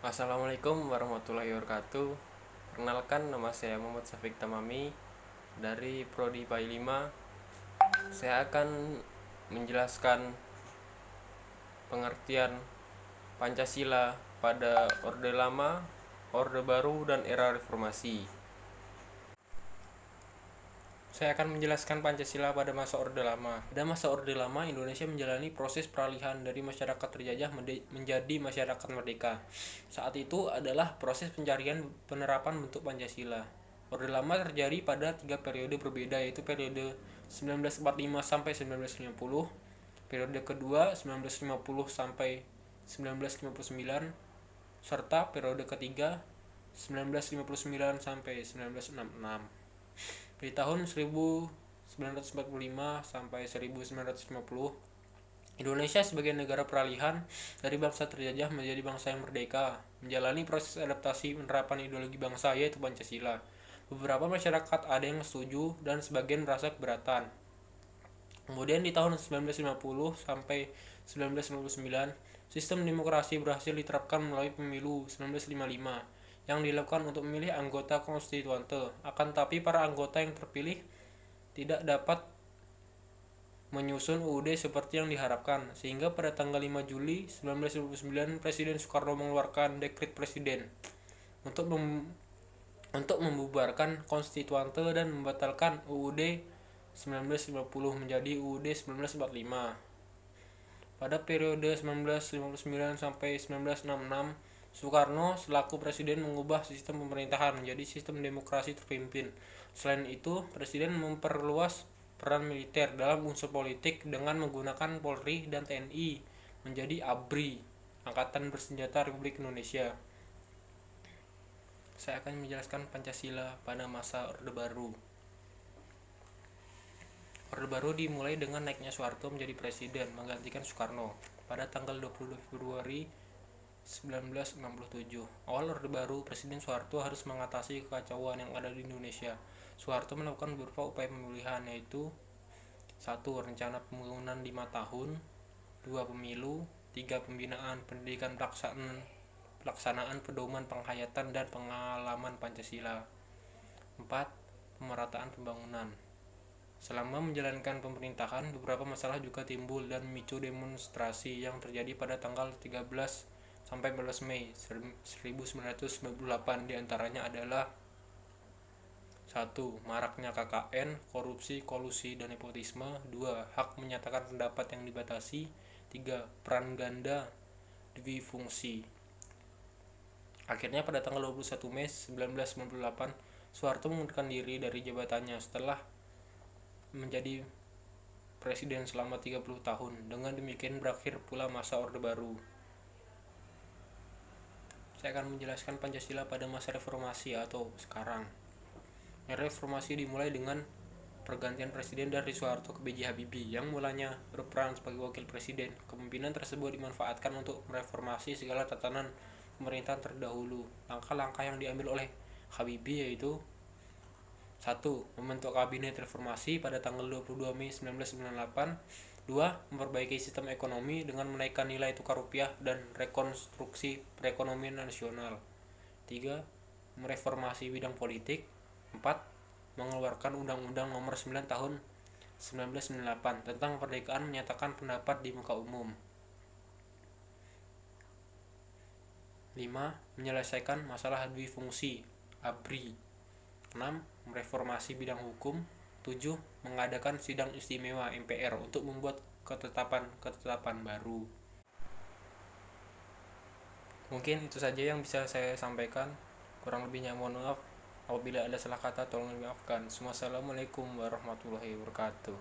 Assalamualaikum warahmatullahi wabarakatuh. Perkenalkan, nama saya Muhammad Syafiq Tamami dari Prodi PAI 5. Saya akan menjelaskan pengertian Pancasila pada Orde Lama, Orde Baru, dan era Reformasi. Saya akan menjelaskan Pancasila pada masa Orde Lama. Pada masa Orde Lama, Indonesia menjalani proses peralihan dari masyarakat terjajah menjadi masyarakat merdeka. Saat itu adalah proses pencarian penerapan bentuk Pancasila. Orde Lama terjadi pada 3 periode berbeda, yaitu periode 1945 sampai 1950, periode kedua 1950 sampai 1959, serta periode ketiga 1959 sampai 1966. Di tahun 1945 sampai 1950, Indonesia sebagai negara peralihan dari bangsa terjajah menjadi bangsa yang merdeka, menjalani proses adaptasi penerapan ideologi bangsa yaitu Pancasila. Beberapa masyarakat ada yang setuju dan sebagian merasa keberatan. Kemudian di tahun 1950 sampai 1959, sistem demokrasi berhasil diterapkan melalui pemilu 1955 yang dilakukan untuk memilih anggota konstituante. Akan tetapi para anggota yang terpilih tidak dapat menyusun UUD seperti yang diharapkan, sehingga pada tanggal 5 Juli 1959 Presiden Soekarno mengeluarkan dekret presiden untuk membubarkan konstituante dan membatalkan UUD 1950 menjadi UUD 1945. Pada periode 1959 sampai 1966, Soekarno selaku presiden mengubah sistem pemerintahan menjadi sistem demokrasi terpimpin. Selain itu, presiden memperluas peran militer dalam unsur politik dengan menggunakan Polri dan TNI menjadi ABRI, Angkatan Bersenjata Republik Indonesia. Saya akan menjelaskan Pancasila pada masa Orde Baru. Orde Baru dimulai dengan naiknya Soeharto menjadi presiden menggantikan Soekarno pada tanggal 22 Februari 1967. Awal Orde Baru, Presiden Soeharto harus mengatasi kekacauan yang ada di Indonesia. Soeharto melakukan beberapa upaya pemulihan, yaitu 1. Rencana pembangunan 5 tahun, 2. Pemilu, 3. Pembinaan pendidikan pelaksanaan pedoman penghayatan dan pengalaman Pancasila, 4. Pemerataan pembangunan. Selama menjalankan pemerintahan, beberapa masalah juga timbul dan memicu demonstrasi yang terjadi pada tanggal 13 sampai 14 Mei 1998. Diantaranya adalah 1. Maraknya KKN, korupsi, kolusi, dan nepotisme. 2. Hak menyatakan pendapat yang dibatasi. 3. Peran ganda dwifungsi. Akhirnya pada tanggal 21 Mei 1998, Soeharto mengundurkan diri dari jabatannya setelah menjadi presiden selama 30 tahun. Dengan demikian berakhir pula masa Orde Baru. Saya akan menjelaskan Pancasila pada masa reformasi atau sekarang. Era reformasi dimulai dengan pergantian presiden dari Soeharto ke B.J. Habibie yang mulanya berperan sebagai wakil presiden. Kepemimpinan tersebut dimanfaatkan untuk mereformasi segala tatanan pemerintahan terdahulu. Langkah-langkah yang diambil oleh Habibie yaitu 1. Membentuk kabinet reformasi pada tanggal 22 Mei 1998. 2. Memperbaiki sistem ekonomi dengan menaikkan nilai tukar rupiah dan rekonstruksi perekonomian nasional. 3. Mereformasi bidang politik. 4. Mengeluarkan Undang-Undang Nomor 9 Tahun 1998 tentang kemerdekaan menyatakan pendapat di muka umum. 5. Menyelesaikan masalah dwifungsi ABRI. 6. Mereformasi bidang hukum. 7. Mengadakan sidang istimewa MPR untuk membuat ketetapan baru. Mungkin itu saja yang bisa saya sampaikan. Kurang lebihnya mohon maaf. Apabila ada salah kata tolong dimaafkan. Wassalamualaikum warahmatullahi wabarakatuh.